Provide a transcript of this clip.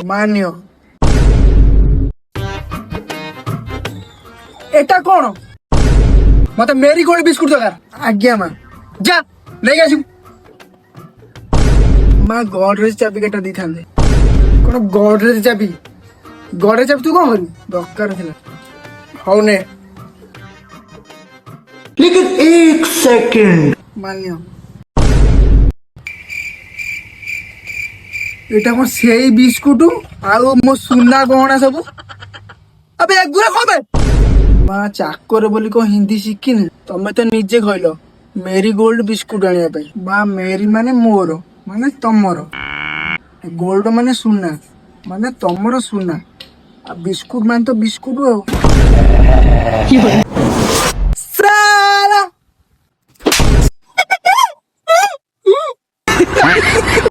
मान्य एटा कौन मत मेरी गोल्ड बिस्कुट दरकार आज्ञा माँ जा नहीं आस माँ गडरेज चाबी केटा दी था कौन गडरेज चाबी तू कौन करू दरकार थिला हौ ने लेकिन एक सेकंड मान्य एटा कौन सेई बिस्कुट आउ मो सुना गहना सब अबे एगुरा कबे माँ चाकर बोली को हिंदी शिखिनी तमें तो निजे कहल मेरी गोल्ड बिस्कुट आने माँ मेरी माने मोर माने तमर गोल्ड माने सुना माने तमर सुना आ बिस्कुट माने तो बिस्कुट साला